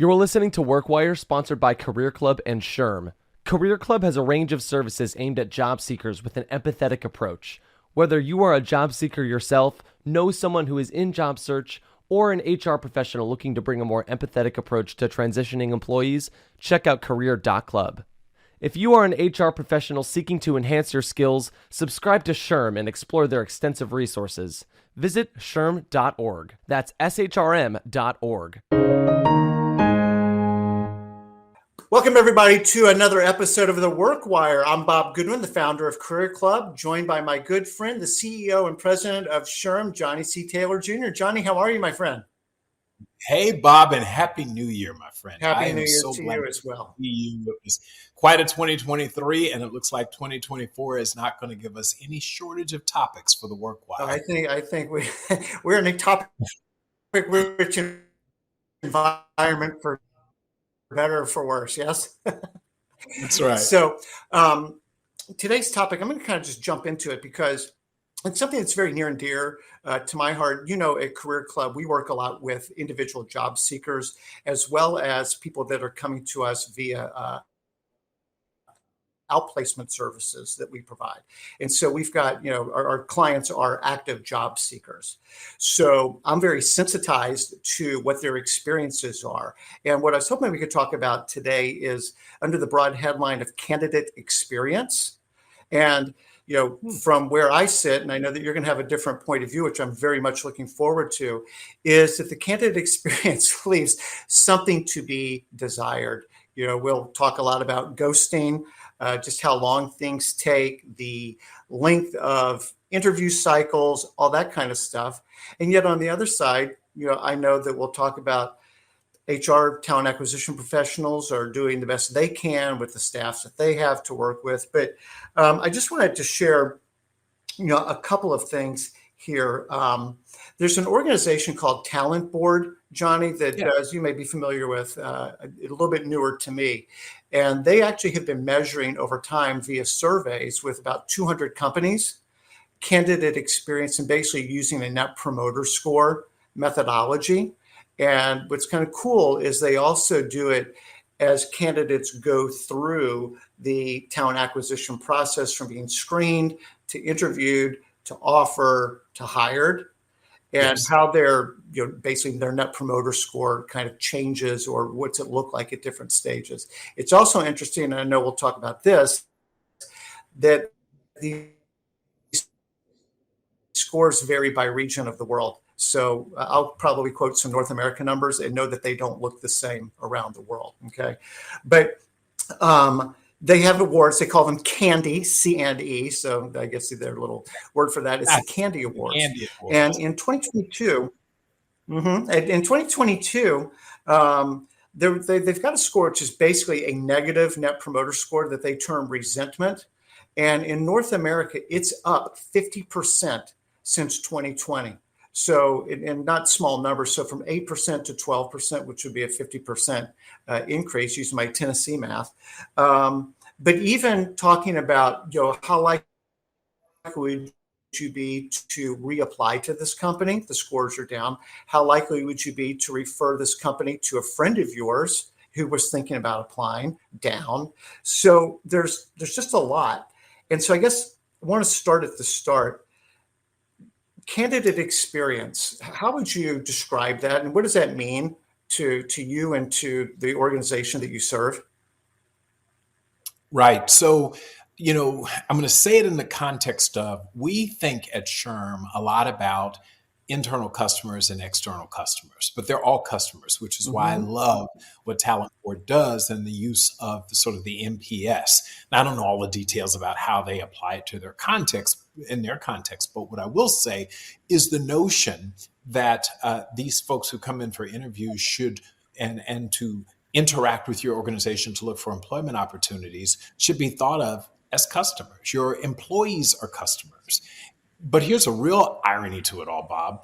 You're listening to WorkWire, sponsored by Career Club and SHRM. Career Club has a range of services aimed at job seekers with an empathetic approach. Whether you are a job seeker yourself, know someone who is in job search, or an HR professional looking to bring a more empathetic approach to transitioning employees, check out career.club. If you are an HR professional seeking to enhance your skills, subscribe to SHRM and explore their extensive resources. Visit shrm.org. That's shrm.org. Welcome, everybody, to another episode of The WorkWire. I'm Bob Goodwin, the founder of Career Club, joined by my good friend, the CEO and president of SHRM, Johnny C. Taylor Jr. Johnny, how are you, my friend? Hey, Bob, and Happy New Year, my friend. Happy New Year to you as well. It was quite a 2023, and it looks like 2024 is not going to give us any shortage of topics for the WorkWire. I think we're in a topic-rich environment for better or for worse, yes? That's right. So today's topic, I'm going to kind of just jump into it because it's something that's very near and dear to my heart. You know, at Career Club, we work a lot with individual job seekers as well as people that are coming to us via outplacement services that we provide. And so we've got, our clients are active job seekers. So I'm very sensitized to what their experiences are. And what I was hoping we could talk about today is under the broad headline of candidate experience. And, from where I sit, and I know that you're going to have a different point of view, which I'm very much looking forward to, is that the candidate experience leaves something to be desired. We'll talk a lot about ghosting, just how long things take, the length of interview cycles, all that kind of stuff. And yet on the other side, I know that we'll talk about HR talent acquisition professionals are doing the best they can with the staffs that they have to work with. But I just wanted to share, a couple of things here. There's an organization called Talent Board, Johnny, that does, you may be familiar with, a little bit newer to me. And they actually have been measuring over time via surveys with about 200 companies, candidate experience, and basically using a net promoter score methodology. And what's kind of cool is they also do it as candidates go through the talent acquisition process from being screened to interviewed to offer to hired, and how their, basically their net promoter score kind of changes, or what's it look like at different stages. It's also interesting, and I know we'll talk about this, that the scores vary by region of the world. So I'll probably quote some North American numbers and know that they don't look the same around the world. Okay. But they have awards. They call them Candy, C&E. So I guess their little word for that is the Candy Awards. And in 2022, they've got a score which is basically a negative net promoter score that they term resentment. And in North America, it's up 50% since 2020. So, and not small numbers. So from 8% to 12%, which would be a 50% increase using my Tennessee math. But even talking about, how likely would you be to reapply to this company? The scores are down. How likely would you be to refer this company to a friend of yours who was thinking about applying? Down. So there's just a lot. And so I guess I want to start at the start. Candidate experience, how would you describe that? And what does that mean to you and to the organization that you serve? Right. So, I'm going to say it in the context of, we think at SHRM a lot about internal customers and external customers, but they're all customers, which is why I love what Talent Board does and the use of the NPS. Now, I don't know all the details about how they apply it to their context, but what I will say is the notion that these folks who come in for interviews should, and to interact with your organization to look for employment opportunities, should be thought of as customers. Your employees are customers. But here's a real irony to it all, Bob.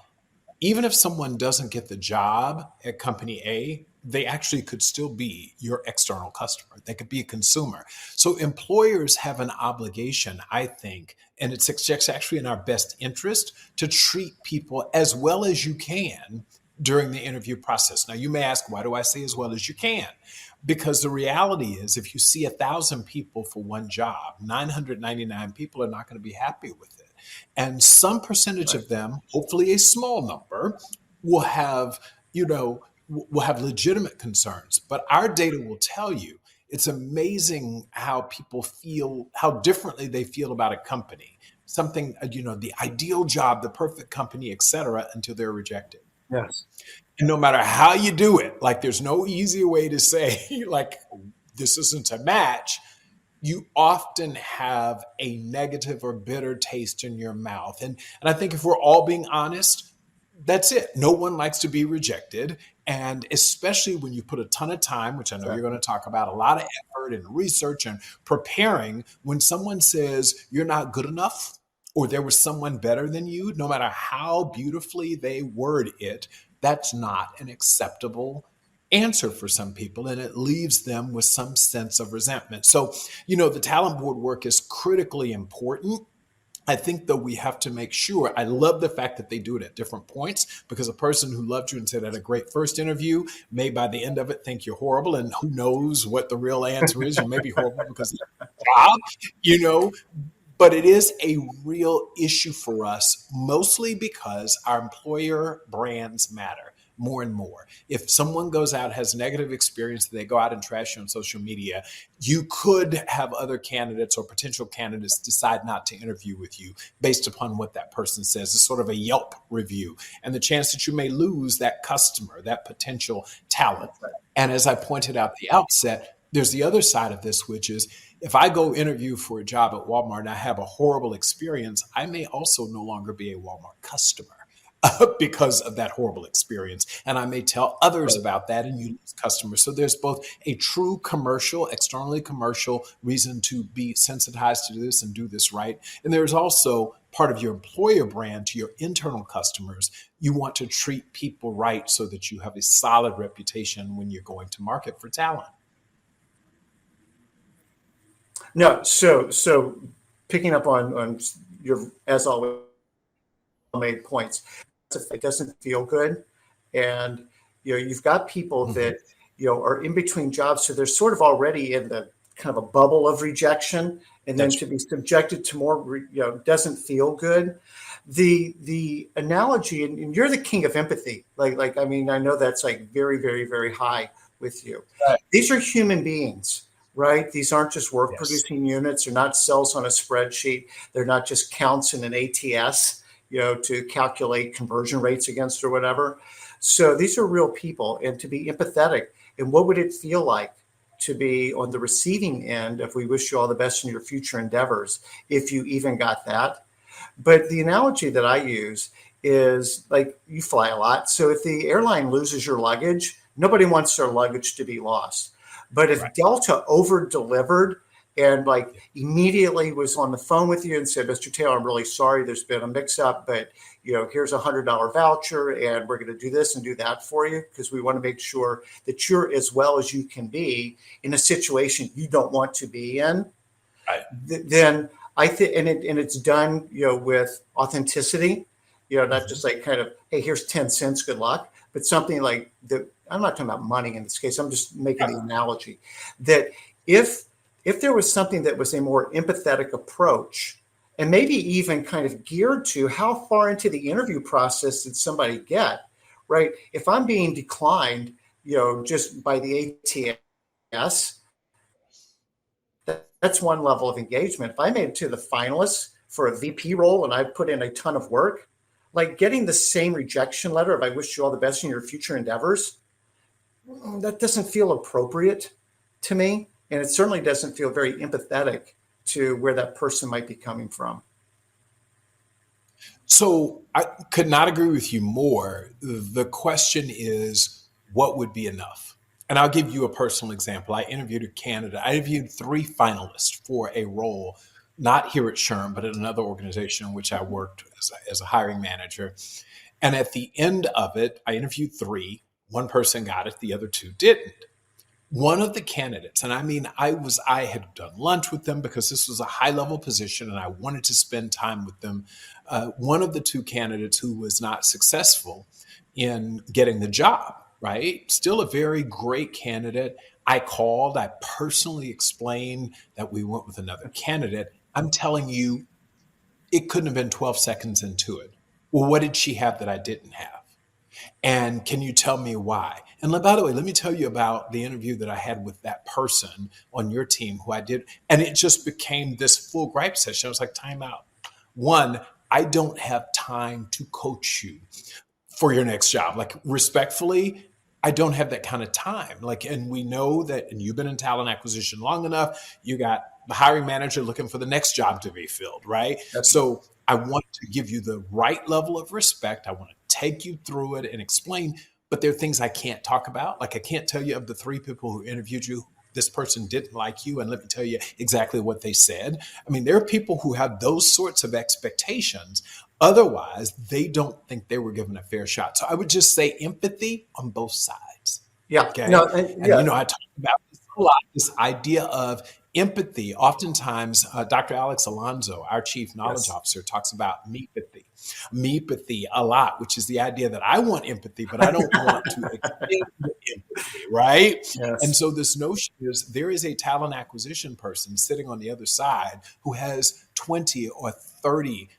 Even if someone doesn't get the job at company A, they actually could still be your external customer. They could be a consumer. So employers have an obligation, I think, and it's actually in our best interest to treat people as well as you can during the interview process. Now, you may ask, why do I say as well as you can? Because the reality is, if you see 1,000 people for one job, 999 people are not going to be happy with it. And some percentage Right. of them, hopefully a small number, will have, will have legitimate concerns. But our data will tell you it's amazing how people feel, how differently they feel about a company, something, the ideal job, the perfect company, et cetera, until they're rejected. Yes. And no matter how you do it, like there's no easy way to say, like, this isn't a match. You often have a negative or bitter taste in your mouth. And I think if we're all being honest, that's it. No one likes to be rejected. And especially when you put a ton of time, which I know you're going to talk about, a lot of effort and research and preparing, when someone says you're not good enough or there was someone better than you, no matter how beautifully they word it, that's not an acceptable answer for some people, and it leaves them with some sense of resentment. So, the talent board work is critically important. I think, though, we have to make sure. I love the fact that they do it at different points, because a person who loved you and said had a great first interview may by the end of it think you're horrible, and who knows what the real answer is. You may be horrible because of your job, but it is a real issue for us, mostly because our employer brands matter more and more. If someone goes out, has negative experience, they go out and trash you on social media, you could have other candidates or potential candidates decide not to interview with you based upon what that person says. It's sort of a Yelp review, and the chance that you may lose that customer, that potential talent. And as I pointed out at the outset, there's the other side of this, which is, if I go interview for a job at Walmart and I have a horrible experience, I may also no longer be a Walmart customer because of that horrible experience. And I may tell others about that, and you lose customers. So there's both a true commercial, externally commercial reason to be sensitized to this and do this right. And there's also part of your employer brand to your internal customers. You want to treat people right so that you have a solid reputation when you're going to market for talent. No, so picking up on your, as always, made points. It doesn't feel good, and you've got people that are in between jobs, so they're sort of already in the kind of a bubble of rejection, and then to be subjected to more, doesn't feel good. The analogy, and you're the king of empathy. Like I mean, I know that's like very, very, very high with you. Right. These are human beings. Right? These aren't just work producing units. They're not cells on a spreadsheet. They're not just counts in an ATS, to calculate conversion rates against or whatever. So these are real people, and to be empathetic. And what would it feel like to be on the receiving end of "we wish you all the best in your future endeavors," if you even got that? But the analogy that I use is, like, you fly a lot. So if the airline loses your luggage, nobody wants their luggage to be lost. But if Delta over-delivered and immediately was on the phone with you and said, "Mr. Taylor, I'm really sorry, there's been a mix-up, but here's a $100 voucher, and we're going to do this and do that for you because we want to make sure that you're as well as you can be in a situation you don't want to be in," then I think, and it's done, with authenticity, not just like kind of, "Hey, here's 10 cents, good luck," but something like that. I'm not talking about money in this case. I'm just making the analogy that if there was something that was a more empathetic approach, and maybe even kind of geared to how far into the interview process did somebody get, right? If I'm being declined, just by the ATS, that's one level of engagement. If I made it to the finalists for a VP role and I put in a ton of work, like getting the same rejection letter of "I wish you all the best in your future endeavors," that doesn't feel appropriate to me. And it certainly doesn't feel very empathetic to where that person might be coming from. So I could not agree with you more. The question is, what would be enough? And I'll give you a personal example. I interviewed a candidate. I interviewed 3 finalists for a role, not here at SHRM, but at another organization in which I worked as a hiring manager. And at the end of it, I interviewed 3. One person got it, the other 2 didn't. One of the candidates, and I mean, I had done lunch with them because this was a high-level position and I wanted to spend time with them. One of the 2 candidates who was not successful, in getting the job, right? Still a very great candidate. I called, I personally explained that we went with another candidate. I'm telling you, it couldn't have been 12 seconds into it. Well, what did she have that I didn't have? And can you tell me why? And by the way, let me tell you about the interview that I had with that person on your team who I did. And it just became this full gripe session. I was like, time out. One, I don't have time to coach you for your next job. Like, respectfully, I don't have that kind of time. Like, and we know that, and you've been in talent acquisition long enough, you got the hiring manager looking for the next job to be filled, right? So I want to give you the right level of respect. I want to take you through it and explain, but there are things I can't talk about. Like, I can't tell you of the 3 people who interviewed you, this person didn't like you, and let me tell you exactly what they said. I mean, there are people who have those sorts of expectations. Otherwise, they don't think they were given a fair shot. So I would just say empathy on both sides. Yeah. Okay. No, And, I talk about this a lot, this idea of empathy. Oftentimes, Dr. Alex Alonso, our chief knowledge officer, talks about me-pathy a lot, which is the idea that I want empathy, but I don't want to extend empathy, right? Yes. And so this notion is there is a talent acquisition person sitting on the other side who has 20 or 30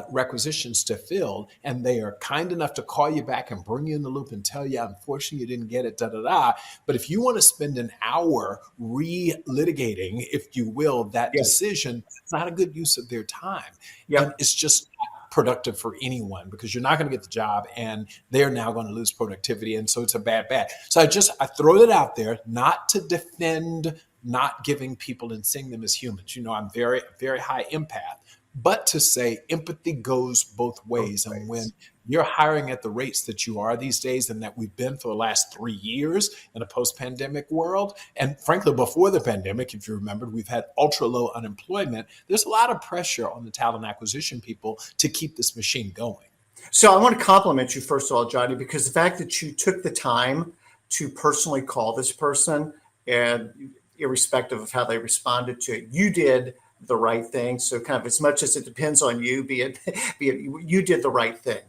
requisitions to fill, and they are kind enough to call you back and bring you in the loop and tell you, unfortunately, you didn't get it, da da da. But if you want to spend an hour re-litigating, if you will, that decision, it's not a good use of their time. And it's just not productive for anyone, because you're not going to get the job and they're now going to lose productivity. And so it's a bad. So I throw it out there, not to defend not giving people and seeing them as humans. I'm very, very high empath. But to say empathy goes both ways. And when you're hiring at the rates that you are these days, and that we've been for the last 3 years in a post-pandemic world, and frankly, before the pandemic, if you remembered, we've had ultra low unemployment. There's a lot of pressure on the talent acquisition people to keep this machine going. So I want to compliment you, first of all, Johnny, because the fact that you took the time to personally call this person, and irrespective of how they responded to it, you did the right thing. So kind of, as much as it depends on you, be it you did the right thing,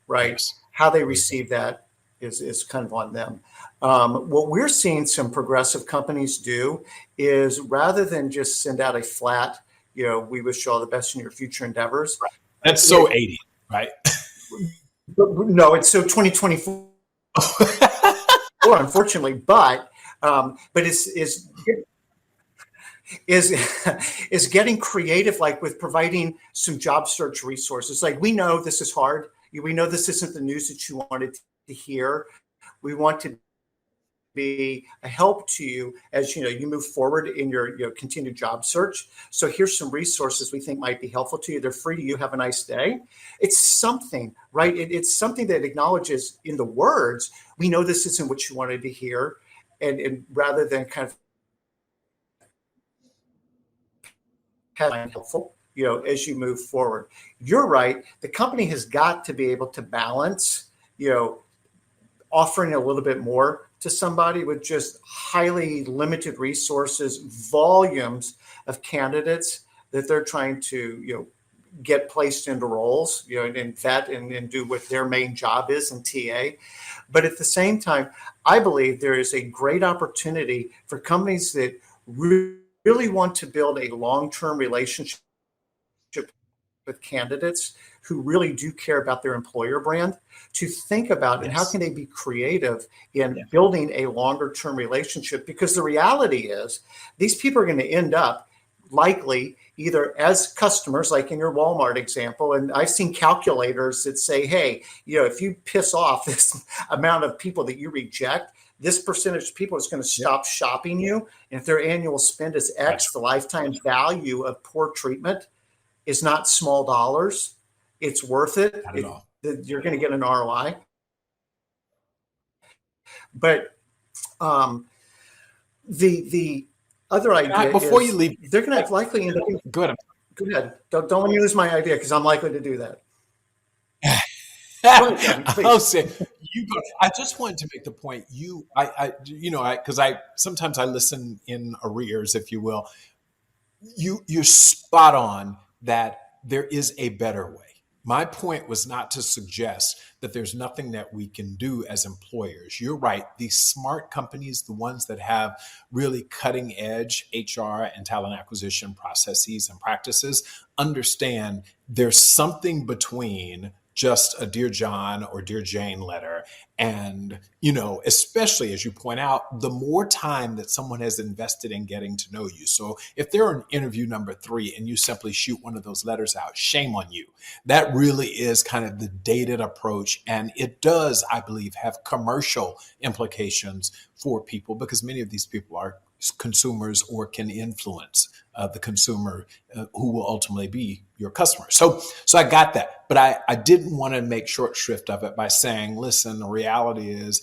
right? Yes. How they receive that is kind of on them. What we're seeing some progressive companies do is, rather than just send out a flat, we wish you all the best in your future endeavors. That's so 80, right? No, it's so 2024, unfortunately, but is getting creative, like with providing some job search resources. Like, we know this is hard. We know this isn't the news that you wanted to hear. We want to be a help to you as you move forward in your continued job search. So here's some resources we think might be helpful to you. They're free to you. Have a nice day. It's something, right? It's something that acknowledges in the words, we know this isn't what you wanted to hear. And rather than kind of helpful, as you move forward. You're right. The company has got to be able to balance, offering a little bit more to somebody with just highly limited resources, volumes of candidates that they're trying to, get placed into roles, and vet and do what their main job is in TA. But at the same time, I believe there is a great opportunity for companies that really want to build a long-term relationship with candidates who really do care about their employer brand, to think about and how can they be creative in building a longer-term relationship. Because the reality is, these people are going to end up likely either as customers, like in your Walmart example, and I've seen calculators that say, hey, if you piss off this amount of people that you reject, this percentage of people is going to stop shopping you. And if their annual spend is X, the lifetime value of poor treatment is not small dollars. It's worth it. You're going to get an ROI. But the other idea before is, you leave, they're going to likely end up. Go ahead. Go ahead. Don't let me lose my idea, because I'm likely to do that. I'll say you go. I just wanted to make the point. Because sometimes I listen in arrears, if you will. You're spot on that there is a better way. My point was not to suggest that there's nothing that we can do as employers. You're right. These smart companies, the ones that have really cutting edge HR and talent acquisition processes and practices, understand there's something between just a Dear John or Dear Jane letter. And, especially as you point out, the more time that someone has invested in getting to know you. So if they're on interview number 3 and you simply shoot one of those letters out, shame on you. That really is kind of the dated approach. And it does, I believe, have commercial implications for people because many of these people are consumers or can influence the consumer who will ultimately be your customer. So I got that, but I didn't want to make short shrift of it by saying, listen, the reality is,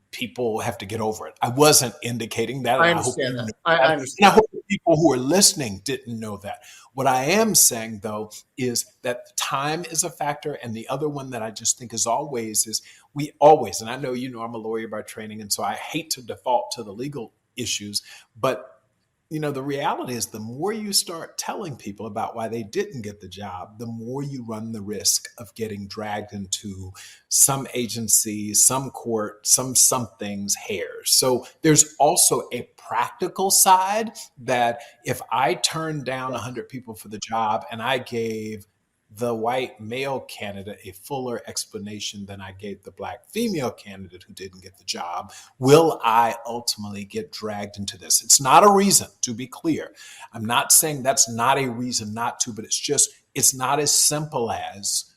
people have to get over it. I wasn't indicating that. I And I hope understand you know that. that. I And understand. I hope the people who are listening didn't know that. What I am saying, though, is that time is a factor. And the other one that I just think is we always, and I know, I'm a lawyer by training, and so I hate to default to the legal issues, but the reality is the more you start telling people about why they didn't get the job, the more you run the risk of getting dragged into some agency, some court, something's hair. So there's also a practical side that if I turned down 100 people for the job and I gave the white male candidate a fuller explanation than I gave the black female candidate who didn't get the job, will I ultimately get dragged into this? It's not a reason, to be clear. I'm not saying that's not a reason not to, but it's not as simple as,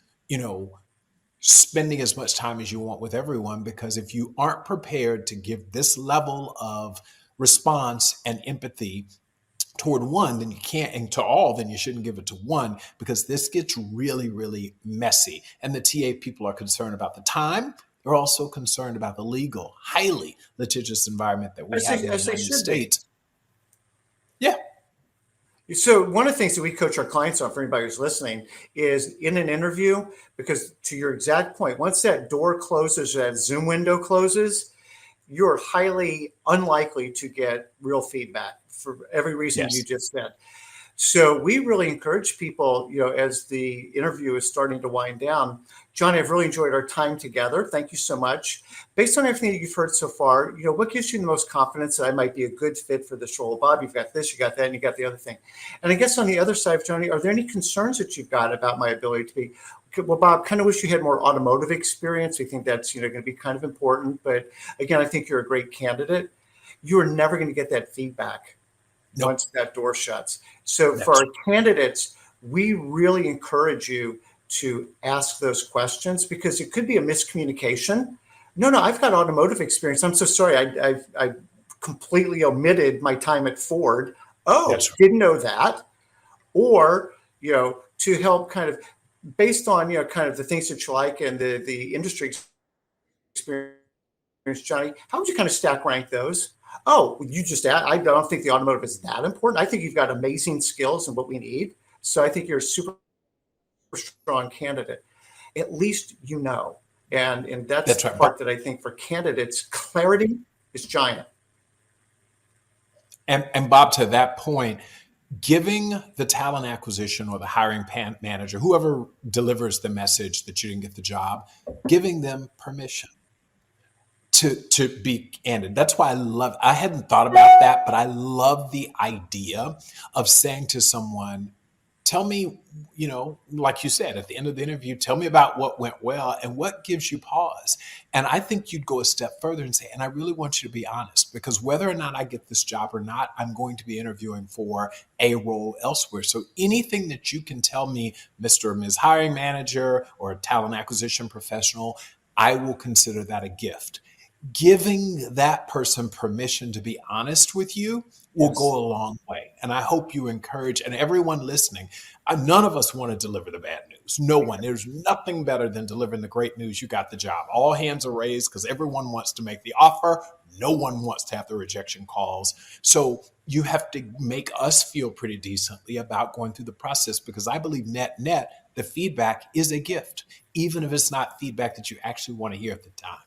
spending as much time as you want with everyone, because if you aren't prepared to give this level of response and empathy toward one, then you can't, and to all, then you shouldn't give it to one, because this gets really, really messy. And the TA people are concerned about the time. They're also concerned about the legal, highly litigious environment that we have in the As they United should States. Yeah. So one of the things that we coach our clients on, for anybody who's listening, is in an interview, because to your exact point, once that door closes, that Zoom window closes, you're highly unlikely to get real feedback for every reason you just said. So we really encourage people, as the interview is starting to wind down. John, I've really enjoyed our time together. Thank you so much. Based on everything that you've heard so far, what gives you the most confidence that I might be a good fit for this role? Bob, you've got this, you got that, and you got the other thing. And I guess on the other side, Johnny, are there any concerns that you've got about my ability to be? Well, Bob, kind of wish you had more automotive experience. We think that's going to be kind of important. But again, I think you're a great candidate. You are never going to get that feedback once that door shuts. So for our candidates, we really encourage you to ask those questions, because it could be a miscommunication. No, I've got automotive experience. I'm so sorry. I completely omitted my time at Ford. Didn't know that. Or, to help kind of based on, kind of the things that you like and the industry experience, Johnny, how would you kind of stack rank those? I don't think the automotive is that important. I think you've got amazing skills and what we need. So I think you're a super strong candidate. At least and that's the part that I think for candidates, clarity is giant. And Bob, to that point, giving the talent acquisition or the hiring manager, whoever delivers the message that you didn't get the job, giving them permission to be candid. That's why I hadn't thought about that, but I love the idea of saying to someone, tell me, like you said, at the end of the interview, tell me about what went well and what gives you pause. And I think you'd go a step further and say, and I really want you to be honest, because whether or not I get this job or not, I'm going to be interviewing for a role elsewhere. So anything that you can tell me, Mr. or Ms. Hiring Manager or a talent acquisition professional, I will consider that a gift. Giving that person permission to be honest with you will go a long way. And I hope you encourage, and everyone listening, none of us want to deliver the bad news. No one. There's nothing better than delivering the great news. You got the job. All hands are raised because everyone wants to make the offer. No one wants to have the rejection calls. So you have to make us feel pretty decently about going through the process, because I believe net, the feedback is a gift, even if it's not feedback that you actually want to hear at the time.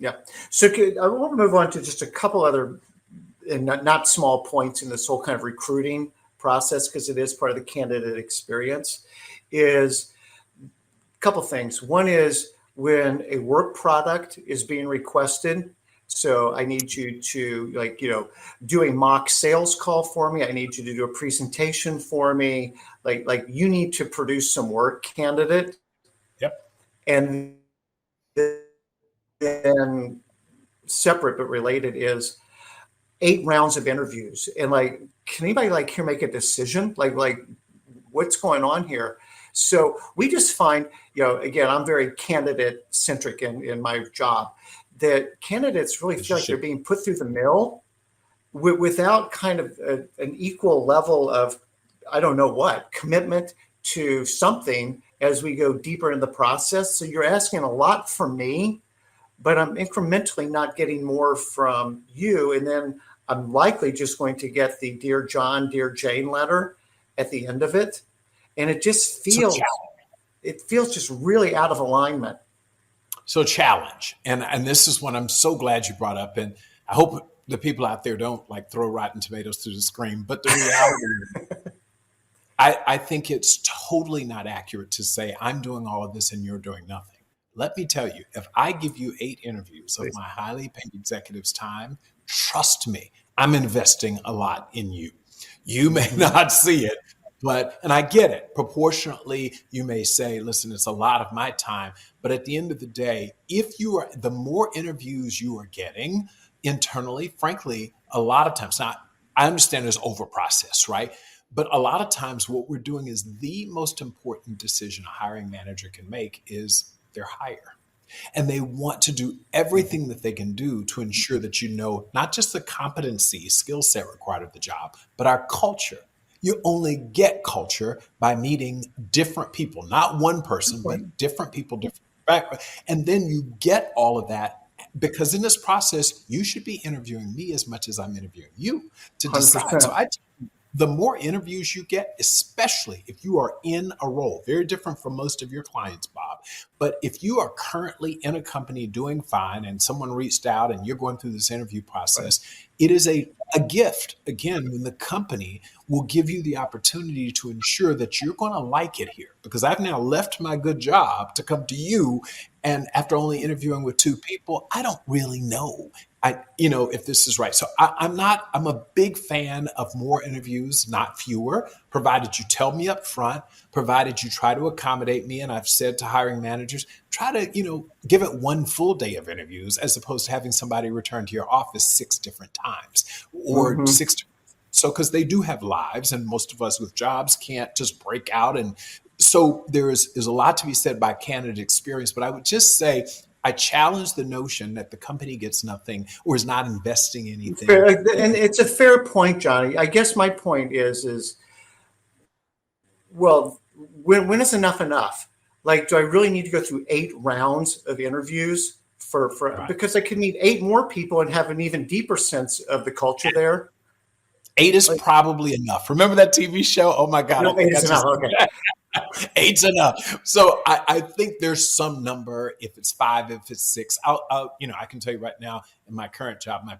Yeah. So I want to move on to just a couple other and not small points in this whole kind of recruiting process, because it is part of the candidate experience, is couple things. One is when a work product is being requested. So I need you to do a mock sales call for me. I need you to do a presentation for me. Like you need to produce some work candidate. Yep. And then separate but related is 8 rounds of interviews. And can anybody here make a decision? Like what's going on here? So we just find, again, I'm very candidate centric in my job, that candidates really feel like they're being put through the mill without kind of an equal level of, I don't know what, commitment to something as we go deeper in the process. So you're asking a lot from me, but I'm incrementally not getting more from you. And then I'm likely just going to get the Dear John, Dear Jane letter at the end of it. And it just feels, just really out of alignment. So challenge. And this is what I'm so glad you brought up. And I hope the people out there don't throw rotten tomatoes through the screen. But the reality is, I think it's totally not accurate to say I'm doing all of this and you're doing nothing. Let me tell you, if I give you 8 interviews of my highly paid executives' time, trust me, I'm investing a lot in you. You may not see it, and I get it. Proportionately, you may say, listen, it's a lot of my time. But at the end of the day, the more interviews you are getting internally, frankly, a lot of times, now I understand there's overprocess, right? But a lot of times what we're doing is the most important decision a hiring manager can make is their hire. And they want to do everything that they can do to ensure that not just the competency, skill set required of the job, but our culture. You only get culture by meeting different people, not one person, but different people, different backgrounds. And then you get all of that because in this process, you should be interviewing me as much as I'm interviewing you to decide. 100%. So the more interviews you get, especially if you are in a role, very different from most of your clients, Bob, but if you are currently in a company doing fine and someone reached out and you're going through this interview process, it is a gift, again, when the company will give you the opportunity to ensure that you're going to like it here. Because I've now left my good job to come to you, and after only interviewing with 2 people, I don't really know if this is right. So I'm a big fan of more interviews, not fewer, provided you tell me up front, provided you try to accommodate me. And I've said to hiring managers, try to, give it 1 full day of interviews as opposed to having somebody return to your office 6 different times or 6 different. So, because they do have lives and most of us with jobs can't just break out. And so there's a lot to be said by candidate experience, but I would just say, I challenge the notion that the company gets nothing or is not investing anything. And it's a fair point, Johnny. I guess my point is well, when is enough enough? Do I really need to go through 8 rounds of interviews because I could meet 8 more people and have an even deeper sense of the culture there? 8 is probably enough. Remember that TV show? Oh my God. No, 8 is enough. Okay. 8's enough. So I think there's some number. If it's 5, if it's 6, I can tell you right now in my current job, my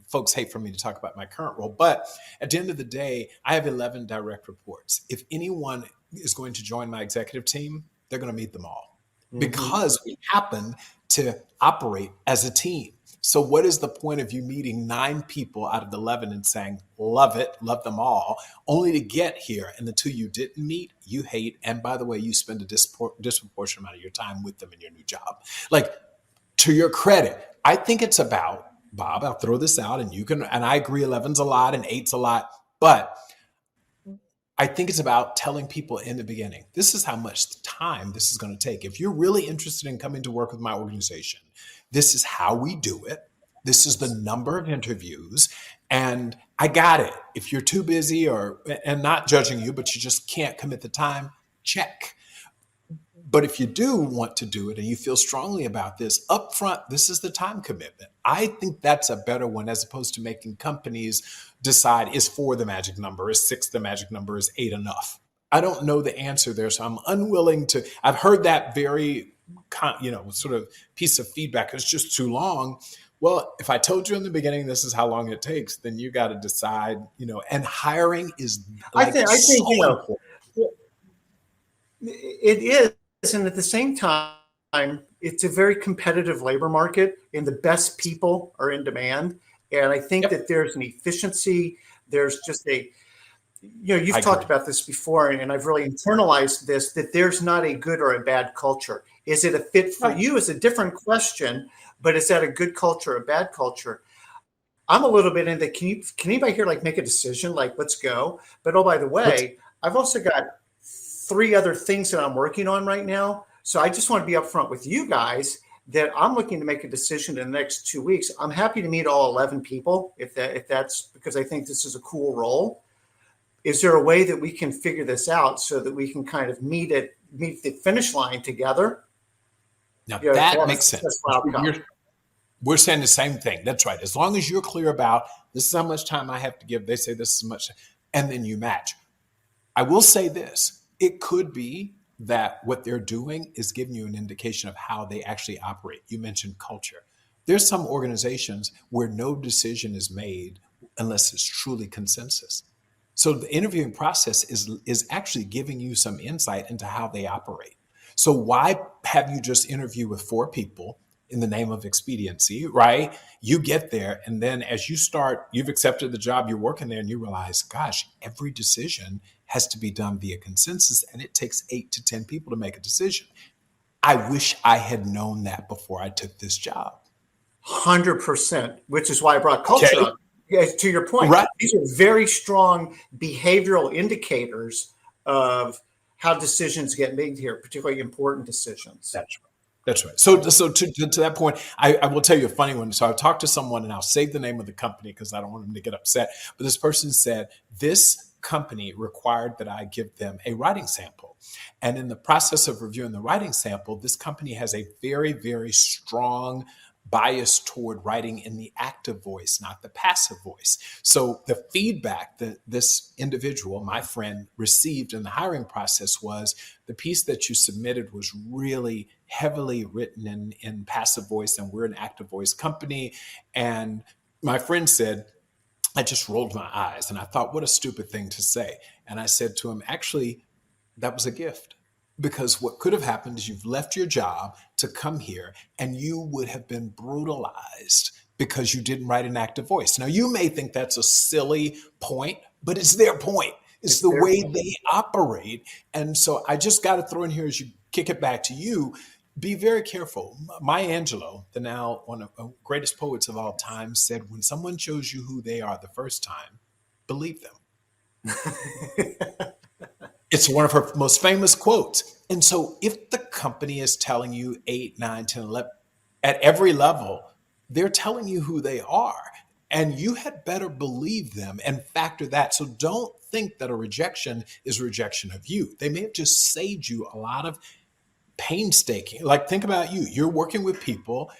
folks hate for me to talk about my current role, but at the end of the day, I have 11 direct reports. If anyone is going to join my executive team, they're going to meet them all because we happen to operate as a team. So what is the point of you meeting 9 people out of the 11 and saying, love it, love them all, only to get here and the 2 you didn't meet, you hate. And by the way, you spend a disproportionate amount of your time with them in your new job. To your credit, I think it's about, Bob, I'll throw this out and I agree 11's a lot and 8's a lot, but I think it's about telling people in the beginning, this is how much time this is going to take. If you're really interested in coming to work with my organization, this is how we do it. This is the number of interviews. And I got it. If you're too busy and not judging you, but you just can't commit the time, check. But if you do want to do it and you feel strongly about this upfront, this is the time commitment. I think that's a better one as opposed to making companies decide is 4 the magic number, is 6 the magic number, is 8 enough. I don't know the answer there. So I'm unwilling to, I've heard that very, sort of piece of feedback. It's just too long. Well, if I told you in the beginning, this is how long it takes, then you got to decide, and hiring is I think, important. it is and at the same time, it's a very competitive labor market, and the best people are in demand. And I think that there's an efficiency. There's just you've talked about this before, and I've really internalized this, that there's not a good or a bad culture. Is it a fit for you is a different question, but is that a good culture or a bad culture? I'm a little bit into, can anybody here like make a decision, like let's go? But oh, by the way, I've also got 3 other things that I'm working on right now. So I just want to be upfront with you guys that I'm looking to make a decision in the next 2 weeks. I'm happy to meet all 11 people if that's because I think this is a cool role. Is there a way that we can figure this out so that we can kind of meet the finish line together? Now that makes sense. We're saying the same thing. That's right. As long as you're clear about this is how much time I have to give, they say this is much, and then you match. I will say this. It could be that what they're doing is giving you an indication of how they actually operate. You mentioned culture. There's some organizations where no decision is made unless it's truly consensus. So the interviewing process is actually giving you some insight into how they operate. So why have you just interview with 4 people in the name of expediency, right? You get there, and then as you start, you've accepted the job, you're working there, and you realize, gosh, every decision has to be done via consensus, and it takes 8 to 10 people to make a decision. I wish I had known that before I took this job. 100%, which is why I brought culture up. Yeah, to your point, right. These are very strong behavioral indicators of how decisions get made here, particularly important decisions. That's right. So to that point, I will tell you a funny one. So I talked to someone, and I'll save the name of the company because I don't want them to get upset. But this person said this company required that I give them a writing sample. And in the process of reviewing the writing sample, this company has a very, very strong bias toward writing in the active voice, not the passive voice. So the feedback that this individual, my friend, received in the hiring process was the piece that you submitted was really heavily written in passive voice, and we're an active voice company. And my friend said, I just rolled my eyes and I thought, what a stupid thing to say. And I said to him, actually, that was a gift. Because what could have happened is you've left your job to come here and you would have been brutalized because you didn't write an active voice. Now, you may think that's a silly point, but it's their point. It's the way they operate. And so I just got to throw in here as you kick it back to you, be very careful. Maya Angelou, the now one of the greatest poets of all time, said, when someone shows you who they are the first time, believe them. It's one of her most famous quotes. And so if the company is telling you 8, 9, 10, 11, at every level, they're telling you who they are. And you had better believe them and factor that. So don't think that a rejection is a rejection of you. They may have just saved you a lot of painstaking. Like, think about you. You're working with people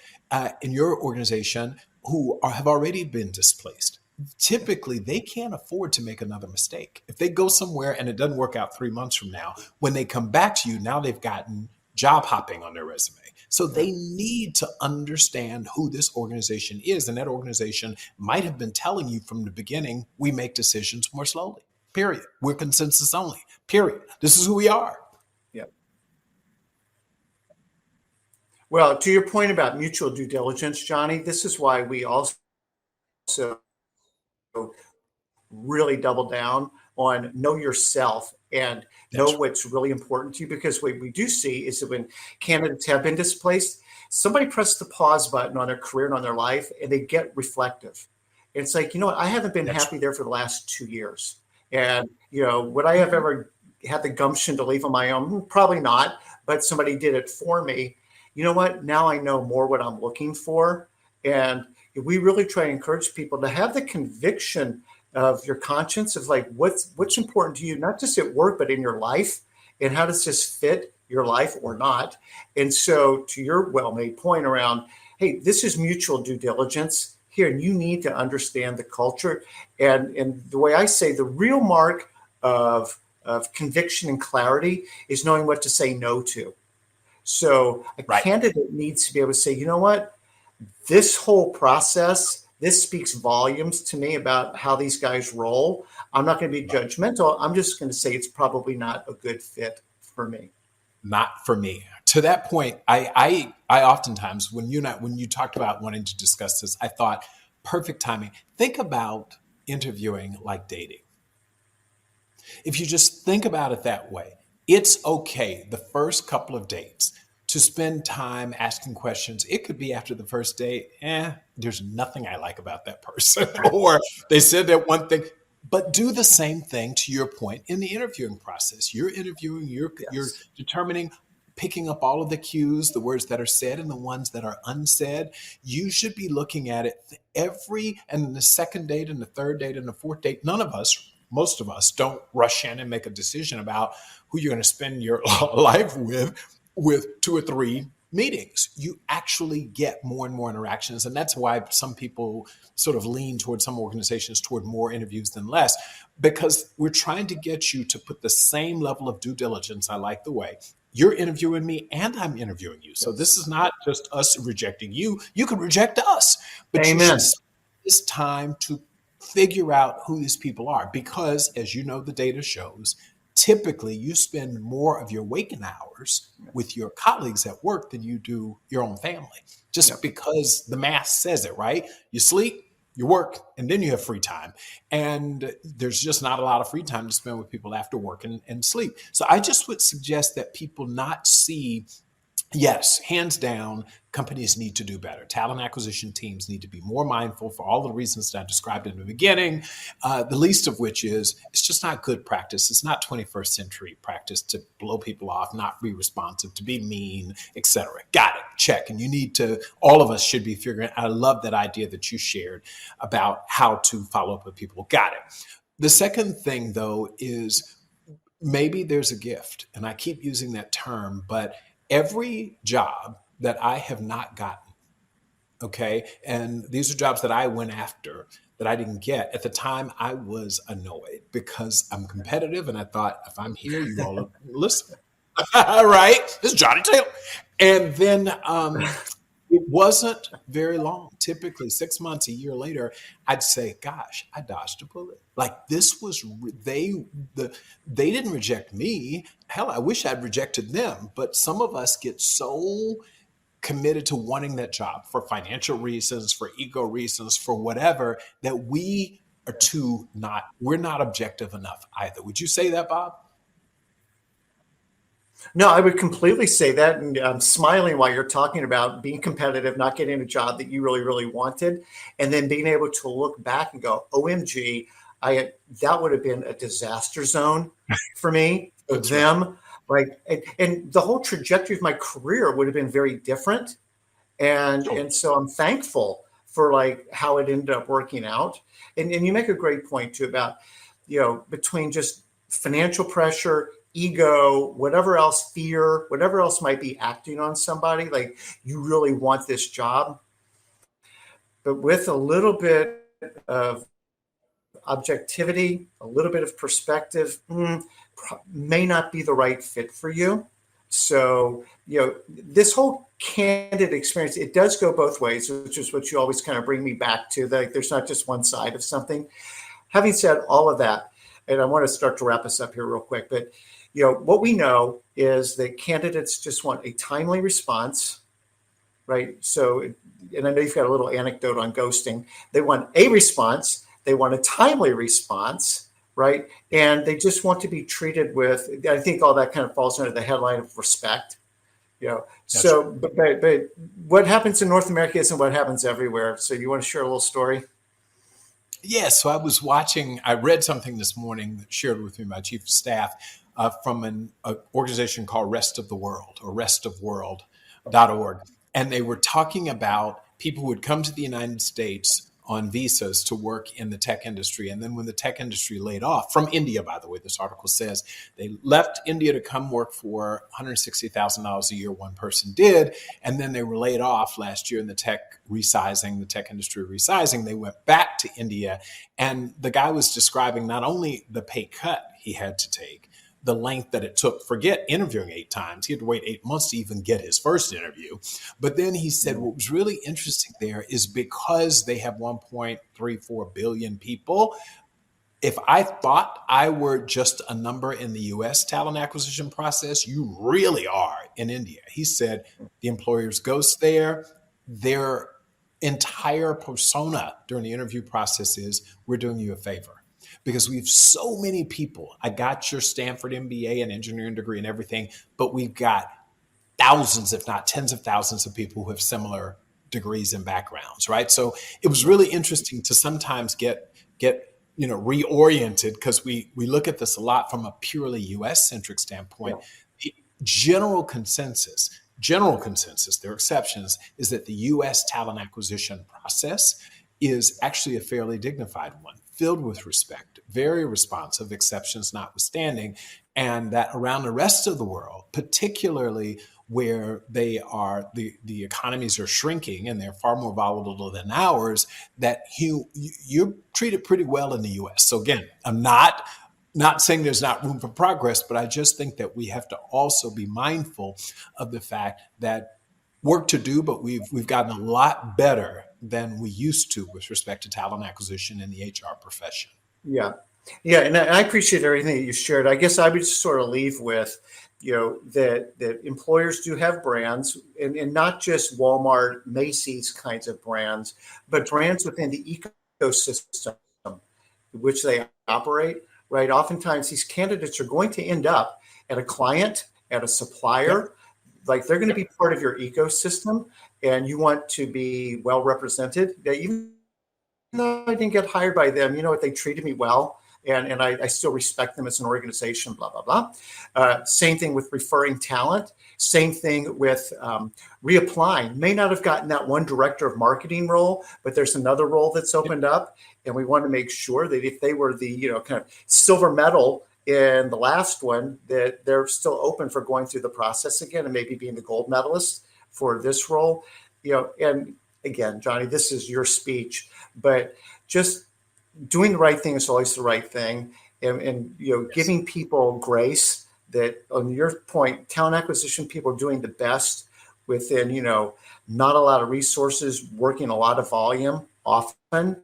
in your organization who have already been displaced. Typically, they can't afford to make another mistake. If they go somewhere and it doesn't work out 3 months from now, when they come back to you, now they've gotten job hopping on their resume. So they need to understand who this organization is. And that organization might have been telling you from the beginning, we make decisions more slowly, period. We're consensus only, period. This is who we are. Yep. Well, to your point about mutual due diligence, Johnny, this is why we also really double down on know yourself and know what's really important to you, because what we do see is that when candidates have been displaced, somebody pressed the pause button on their career and on their life, and they get reflective. It's like, you know what, I haven't been happy there for the last 2 years. And, you know, would I have ever had the gumption to leave on my own? Probably not, but somebody did it for me. You know what, now I know more what I'm looking for. And we really try to encourage people to have the conviction of your conscience of like what's important to you, not just at work, but in your life, and how does this fit your life or not. And so to your well-made point around, hey, this is mutual due diligence here, and you need to understand the culture. And the way I say, the real mark of conviction and clarity is knowing what to say no to. So a candidate needs to be able to say, you know what, this whole process, this speaks volumes to me about how these guys roll. I'm not going to be judgmental. I'm just going to say it's probably not a good fit for me. not for me. To that point, I oftentimes, when you talked about wanting to discuss this, I thought perfect timing. Think about interviewing like dating. If you just think about it that way, it's okay the first couple of dates to spend time asking questions. It could be after the first date, there's nothing I like about that person, or they said that one thing. But do the same thing, to your point, in the interviewing process. You're interviewing, you're determining, picking up all of the cues, the words that are said and the ones that are unsaid. You should be looking at it and the second date and the third date and the fourth date. Most of us don't rush in and make a decision about who you're going to spend your life with 2 or 3 meetings. You actually get more and more interactions. And that's why some people sort of lean towards, some organizations toward more interviews than less, because we're trying to get you to put the same level of due diligence. I like the way you're interviewing me and I'm interviewing you. So this is not just us rejecting you. You can reject us, but Amen. You should spend this time to figure out who these people are, because as you know, the data shows, typically you spend more of your waking hours with your colleagues at work than you do your own family, just because the math says it, right? You sleep, you work, and then you have free time. And there's just not a lot of free time to spend with people after work and sleep. So I just would suggest that people not see, yes, hands down, companies need to do better. Talent acquisition teams need to be more mindful for all the reasons that I described in the beginning, the least of which is it's just not good practice. It's not 21st century practice to blow people off, not be responsive, to be mean, etc. Got it. Check. And you need to, all of us should be figuring, I love that idea that you shared about how to follow up with people. Got it. The second thing, though, is maybe there's a gift. And I keep using that term, but every job that I have not gotten, okay, and these are jobs that I went after that I didn't get. At the time, I was annoyed because I'm competitive, and I thought, if I'm here, you all listen. Right? This is Johnny Taylor. And then it wasn't very long. Typically 6 months, a year later, I'd say, gosh, I dodged a bullet. Like this was, they didn't reject me. Hell, I wish I'd rejected them. But some of us get so committed to wanting that job for financial reasons, for ego reasons, for whatever, that we're not objective enough either. Would you say that, Bob? No, I would completely say that. And I'm smiling while you're talking about being competitive, not getting a job that you really, really wanted, and then being able to look back and go, OMG, that would have been a disaster zone for me, for them. Right. And the whole trajectory of my career would have been very different. And so I'm thankful for like how it ended up working out. And you make a great point too about, between just financial pressure, ego, whatever else, fear, whatever else might be acting on somebody, like you really want this job. But with a little bit of objectivity, a little bit of perspective, may not be the right fit for you. So, this whole candidate experience, it does go both ways, which is what you always kind of bring me back to, that there's not just one side of something. Having said all of that, and I want to start to wrap us up here real quick, but what we know is that candidates just want a timely response, right? So, and I know you've got a little anecdote on ghosting. They want a response, they want a timely response, right? And they just want to be treated with, I think all that kind of falls under the headline of respect. So, but what happens in North America isn't what happens everywhere. So you want to share a little story? Yeah, so I read something this morning that shared with me my chief of staff from an organization called Rest of the World, or restofworld.org. And they were talking about people who would come to the United States on visas to work in the tech industry. And then when the tech industry laid off, from India, by the way, this article says, they left India to come work for $160,000 a year, one person did. And then they were laid off last year in the tech industry resizing. They went back to India. And the guy was describing not only the pay cut he had to take, the length that it took, forget interviewing 8 times. He had to wait 8 months to even get his first interview. But then he said, what was really interesting there is because they have 1.34 billion people, if I thought I were just a number in the US talent acquisition process, you really are in India. He said the employers ghost there. Their entire persona during the interview process is, we're doing you a favor. Because we have so many people. I got your Stanford MBA and engineering degree and everything, but we've got thousands, if not tens of thousands of people who have similar degrees and backgrounds, right? So it was really interesting to sometimes get reoriented, because we look at this a lot from a purely US centric standpoint. The general consensus, there are exceptions, is that the US talent acquisition process is actually a fairly dignified one, filled with respect, very responsive, exceptions notwithstanding, and that around the rest of the world, particularly where the economies are shrinking and they're far more volatile than ours, that you're treated pretty well in the US. So again, I'm not saying there's not room for progress, but I just think that we have to also be mindful of the fact that work to do, but we've gotten a lot better than we used to with respect to talent acquisition in the HR profession. Yeah. Yeah. And I appreciate everything that you shared. I guess I would just sort of leave with, that employers do have brands, and not just Walmart, Macy's kinds of brands, but brands within the ecosystem which they operate, right? Oftentimes these candidates are going to end up at a client, at a supplier, like they're going to be part of your ecosystem, and you want to be well represented. Even though I didn't get hired by them, you know what, they treated me well. And I still respect them as an organization, blah, blah, blah. Same thing with referring talent. Same thing with reapplying. May not have gotten that one director of marketing role, but there's another role that's opened up. And we want to make sure that if they were the kind of silver medal in the last one, that they're still open for going through the process again and maybe being the gold medalist for this role. And again, Johnny, this is your speech, but just doing the right thing is always the right thing. And giving people grace, that on your point, talent acquisition people are doing the best within, not a lot of resources, working a lot of volume often,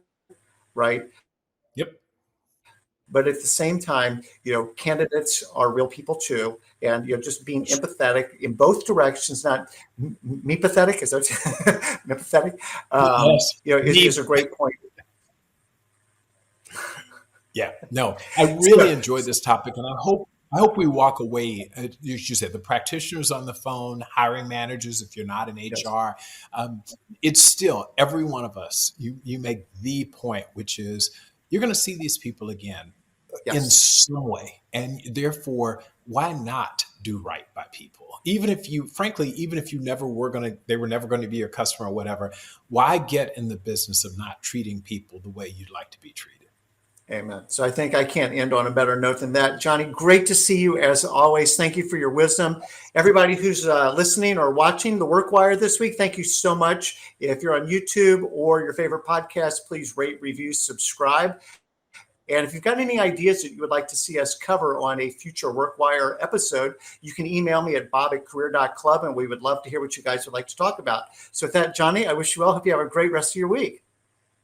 right? Yep. But at the same time, candidates are real people too. And, just being empathetic in both directions, not me pathetic, is that empathetic? Is a great point. Yeah, no, I really enjoyed this topic, and I hope we walk away. You said the practitioners on the phone, hiring managers. If you're not in HR, it's still every one of us. You make the point, which is you're going to see these people again in some way, and therefore, why not do right by people? Even if you never were going to, they were never going to be your customer or whatever. Why get in the business of not treating people the way you'd like to be treated? Amen. So I think I can't end on a better note than that. Johnny, great to see you as always. Thank you for your wisdom. Everybody who's listening or watching The Workwire this week, thank you so much. If you're on YouTube or your favorite podcast, please rate, review, subscribe. And if you've got any ideas that you would like to see us cover on a future Workwire episode, you can email me at bob@career.club, and we would love to hear what you guys would like to talk about. So with that, Johnny, I wish you well. Hope you have a great rest of your week.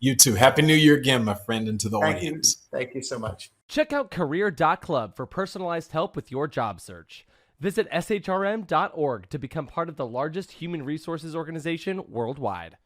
You too. Happy New Year again, my friend, and to the audience. Thank you so much. Check out career.club for personalized help with your job search. Visit shrm.org to become part of the largest human resources organization worldwide.